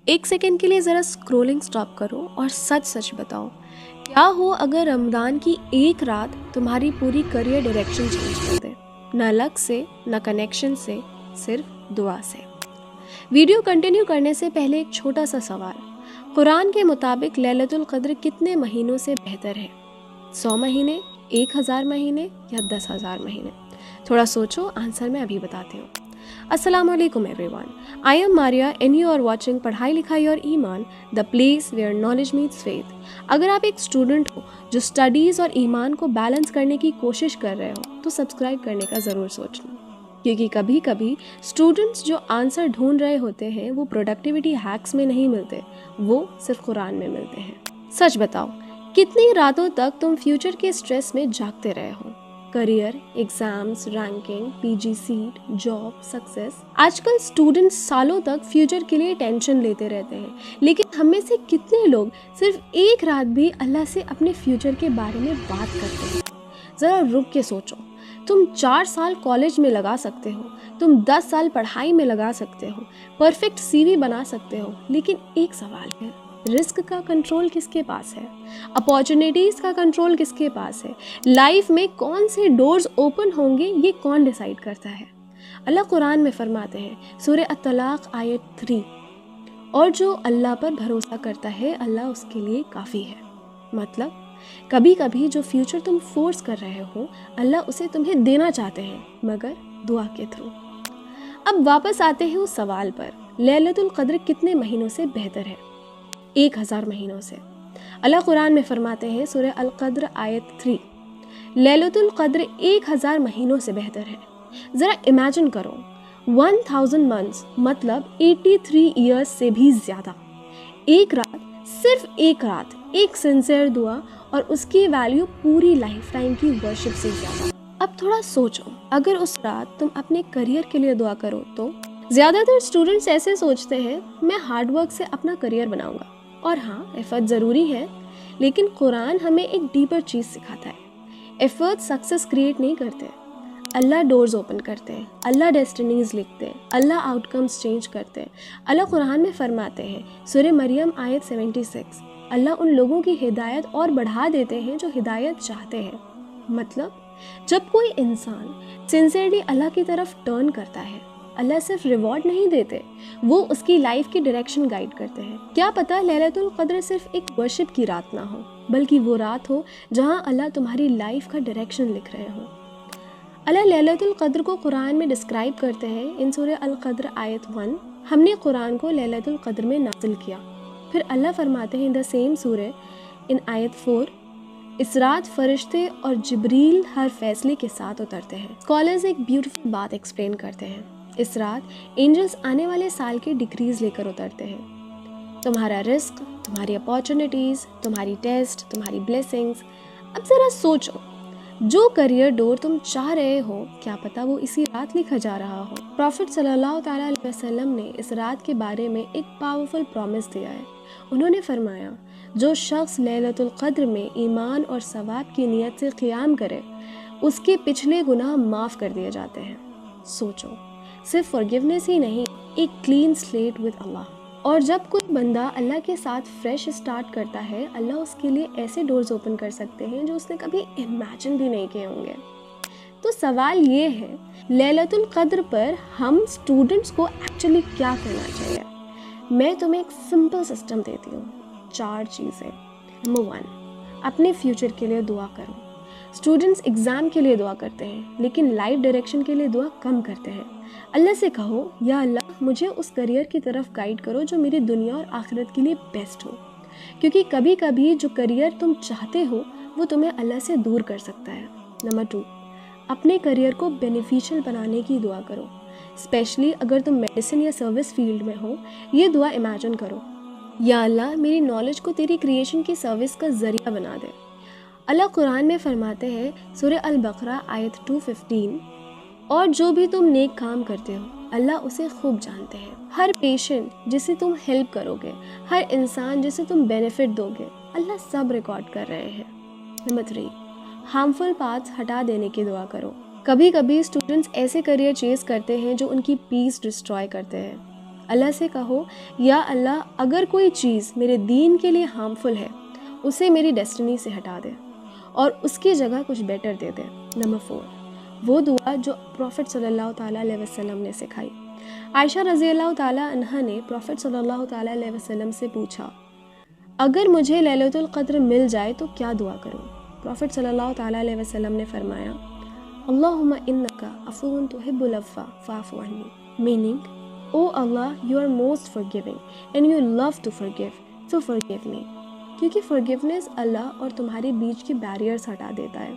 एक सेकंड के लिए ज़रा स्क्रॉलिंग स्टॉप करो और सच सच बताओ, क्या हो अगर रमज़ान की एक रात तुम्हारी पूरी करियर डायरेक्शन चेंज कर दे? न लक से, न कनेक्शन से, सिर्फ दुआ से। वीडियो कंटिन्यू करने से पहले एक छोटा सा सवाल। कुरान के मुताबिक लैलतुल क़द्र कितने महीनों से बेहतर है? 100 महीने, 1000 महीने या 10,000 महीने? थोड़ा सोचो, आंसर मैं अभी बताती हूँ। अस्सलाम वालेकुम everyone, I am Maria and you are watching Padhai Likhai aur Imaan, the place where knowledge meets faith. अगर आप एक स्टूडेंट हो जो स्टडीज़ और ईमान को बैलेंस करने की कोशिश कर रहे हो तो सब्सक्राइब करने का ज़रूर सोचना, क्योंकि कभी कभी स्टूडेंट्स जो आंसर ढूंढ रहे होते हैं वो प्रोडक्टिविटी हैक्स में नहीं मिलते, वो सिर्फ कुरान में मिलते हैं। सच बताओ, कितनी रातों तक तुम फ्यूचर के स्ट्रेस में जागते रहे हो? Career, exams, ranking, PG seat, job, success. आजकल स्टूडेंट्स सालों तक फ्यूचर के लिए टेंशन लेते रहते हैं, लेकिन हम में से कितने लोग सिर्फ एक रात भी अल्लाह से अपने फ्यूचर के बारे में बात करते हैं? ज़रा रुक के सोचो। तुम 4 साल कॉलेज में लगा सकते हो, तुम 10 साल पढ़ाई में लगा सकते हो, परफेक्ट सीवी बना सकते हो, लेकिन एक सवाल है, रिस्क का कंट्रोल किसके पास है? अपॉर्चुनिटीज़ का कंट्रोल किसके पास है? लाइफ में कौन से डोर्स ओपन होंगे ये कौन डिसाइड करता है? अल्लाह कुरान में फरमाते हैं, सूरह अत-तलाक आयत 3, और जो अल्लाह पर भरोसा करता है अल्लाह उसके लिए काफ़ी है। मतलब कभी कभी जो फ्यूचर तुम फोर्स कर रहे हो अल्लाह उसे तुम्हें देना चाहते हैं, मगर दुआ के थ्रू। अब वापस आते हैं उस सवाल पर, लैलतुल क़द्र कितने महीनों से बेहतर है? 1000 महीनों से। अल्लाह कुरान में फरमाते हैं, सूरह अल-क़द्र आयत 3, लैलतुल क़द्र 1000 महीनों से बेहतर है। ज़रा इमेजिन करो, 1000 मंथ्स मतलब 83 ईयर्स से भी ज़्यादा। एक रात, सिर्फ एक रात, एक सिंसियर दुआ और उसकी वैल्यू पूरी लाइफ टाइम की वर्शिप से ज़्यादा। अब थोड़ा सोचो, अगर उस रात तुम अपने करियर के लिए दुआ करो तो? ज़्यादातर स्टूडेंट्स ऐसे सोचते हैं, मैं हार्डवर्क से अपना करियर बनाऊंगा। और हाँ, एफर्ट ज़रूरी है, लेकिन कुरान हमें एक डीपर चीज़ सिखाता है। एफर्ट सक्सेस क्रिएट नहीं करते, अल्लाह डोर्स ओपन करते हैं, अल्लाह डेस्टिनीज़ लिखते हैं, अल्लाह आउटकम्स चेंज करते हैं। अल्लाह कुरान में फरमाते हैं, सूरह मरियम आयत 76, अल्लाह उन लोगों की हिदायत और बढ़ा देते हैं जो हिदायत चाहते हैं। मतलब जब कोई इंसान सिंसियरली अल्लाह की तरफ टर्न करता है, अल्लाह सिर्फ रिवॉर्ड नहीं देते, वो उसकी लाइफ की डायरेक्शन गाइड करते हैं। क्या पता लैलतुल क़द्र सिर्फ एक वर्शिप की रात ना हो, बल्कि वो रात हो जहां अल्लाह तुम्हारी लाइफ का डायरेक्शन लिख रहे हो। अल्लाह लैलतुल क़द्र को कुरान में डिस्क्राइब करते हैं इन सूरह अल-क़द्र आयत 1, हमने कुरान को लैलतुल क़द्र में नाज़िल किया। फिर अल्लाह फरमाते हैं इन द सेम सूरह इन आयत 4, इस रात फरिश्ते और जिब्रील हर फैसले के साथ उतरते हैं। स्कॉलर्स एक ब्यूटीफुल बात एक्सप्लेन करते हैं, इस रात एंजल्स आने वाले साल के डिक्रीज लेकर उतरते हैं। तुम्हारा रिस्क, तुम्हारी अपॉर्चुनिटीज़, तुम्हारी टेस्ट, तुम्हारी ब्लेसिंग्स। अब ज़रा सोचो, जो करियर डोर तुम चाह रहे हो, क्या पता वो इसी रात लिखा जा रहा हो। प्रॉफिट सल्लल्लाहु ताला अलैहि वसल्लम ने इस रात के बारे में एक पावरफुल प्रॉमिस दिया है। उन्होंने फरमाया, जो शख्स लैलतुल क़द्र में ईमान और सवाब की नीयत से क़ियाम करे, उसके पिछले गुनाह माफ़ कर दिए जाते हैं। सोचो, सिर्फ फॉरगिवनेस ही नहीं, एक क्लीन स्लेट विद अल्लाह। और जब कोई बंदा अल्लाह के साथ फ्रेश स्टार्ट करता है, अल्लाह उसके लिए ऐसे डोर्स ओपन कर सकते हैं जो उसने कभी इमेजिन भी नहीं किए होंगे। तो सवाल ये है, लैलतुल क़द्र पर हम स्टूडेंट्स को एक्चुअली क्या करना चाहिए? मैं तुम्हें एक सिंपल सिस्टम देती हूँ, 4 चीज़ें। नंबर 1, अपने फ्यूचर के लिए दुआ करो। स्टूडेंट्स एग्ज़ाम के लिए दुआ करते हैं, लेकिन लाइफ डायरेक्शन के लिए दुआ कम करते हैं। अल्लाह से कहो, या अल्लाह मुझे उस करियर की तरफ गाइड करो जो मेरी दुनिया और आखिरत के लिए बेस्ट हो, क्योंकि कभी कभी जो करियर तुम चाहते हो वो तुम्हें अल्लाह से दूर कर सकता है। नंबर 2, अपने करियर को बेनिफिशियल बनाने की दुआ करो। स्पेशली अगर तुम मेडिसिन या सर्विस फील्ड में हो, ये दुआ इमेजिन करो, या अल्लाह मेरी नॉलेज को तेरी क्रिएशन की सर्विस का ज़रिया बना दे। अल्लाह कुरान में फरमाते हैं, सूरह अल-बकरा आयत 215, और जो भी तुम नेक काम करते हो अल्लाह उसे खूब जानते हैं। हर पेशेंट जिसे तुम हेल्प करोगे, हर इंसान जिसे तुम बेनिफिट दोगे, अल्लाह सब रिकॉर्ड कर रहे हैं। नंबर 3, हार्मफुल पाथ्स हटा देने की दुआ करो। कभी कभी स्टूडेंट्स ऐसे करियर चेज करते हैं जो उनकी पीस डिस्ट्रॉय करते हैं। اللہ سے کہو یا اللہ اگر کوئی چیز میرے دین کے لیے ہارمفل ہے اسے میری ڈیسٹنی سے ہٹا دے اور اس کی جگہ کچھ بیٹر دے دے۔ نمبر 4، وہ دعا جو پروفٹ صلی اللہ تعالیٰ علیہ وسلم نے سکھائی۔ عائشہ رضی اللہ تعالیٰ عنہا نے پروفٹ صلی اللہ تعالیٰ علیہ وسلم سے پوچھا اگر مجھے لیلۃ القدر مل جائے تو کیا دعا کروں؟ پروفٹ صلی اللہ تعالیٰ علیہ وسلم نے فرمایا اللہم انکا عفو تحب العفو فاعف عنی، meaning O Allah you are most forgiving and you love to forgive so forgive me، کیونکہ forgiveness اللہ اور تمہارے بیچ کے بیریئرز ہٹا دیتا ہے۔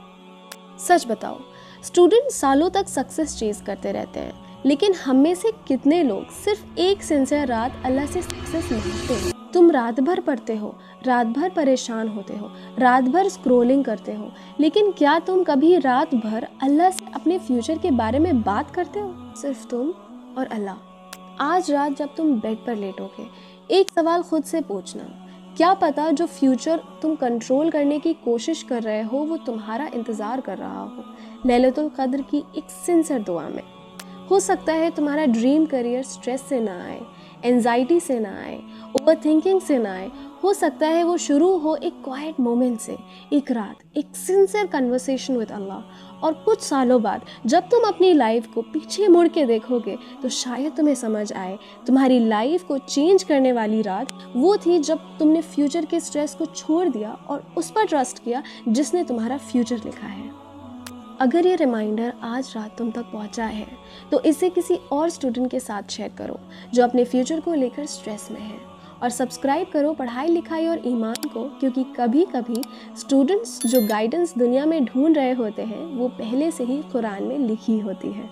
سچ بتاؤ، اسٹوڈنٹ سالوں تک سکسیس چیز کرتے رہتے ہیں، لیکن ہم میں سے کتنے لوگ صرف ایک سنسیئر رات اللہ سے سکسیس مانگتے ہیں؟ تم رات بھر پڑھتے ہو، رات بھر پریشان ہوتے ہو، رات بھر اسکرولنگ کرتے ہو، لیکن کیا تم کبھی رات بھر اللہ سے اپنے فیوچر کے بارے میں بات کرتے ہو؟ صرف تم اور اللہ۔ آج رات جب تم بیڈ پر لیٹو گے ایک سوال خود سے پوچھنا، کیا پتا جو فیوچر تم کنٹرول کرنے کی کوشش کر رہے ہو وہ تمہارا انتظار کر رہا ہو لیلۃ القدر کی ایک سنسیئر دعا میں۔ ہو سکتا ہے تمہارا ڈریم کریئر سٹریس سے نہ آئے، اینزائٹی سے نہ آئے، اوور تھنکنگ سے نہ آئے، ہو سکتا ہے وہ شروع ہو ایک کوائٹ مومنٹ سے، ایک رات، ایک سنسیئر کنورسیشن ود اللہ۔ اور کچھ سالوں بعد جب تم اپنی لائف کو پیچھے مڑ کے دیکھو گے تو شاید تمہیں سمجھ آئے تمہاری لائف کو چینج کرنے والی رات وہ تھی جب تم نے فیوچر کے سٹریس کو چھوڑ دیا اور اس پر ٹرسٹ کیا جس نے تمہارا فیوچر لکھا ہے۔ اگر یہ ریمائنڈر آج رات تم تک پہنچا ہے تو اسے کسی اور اسٹوڈنٹ کے ساتھ شیئر کرو جو اپنے فیوچر کو لے کر سٹریس میں ہے، اور سبسکرائب کرو پڑھائی لکھائی اور ایمان کو، کیونکہ کبھی کبھی اسٹوڈنٹس جو گائیڈنس دنیا میں ڈھونڈ رہے ہوتے ہیں وہ پہلے سے ہی قرآن میں لکھی ہوتی ہے۔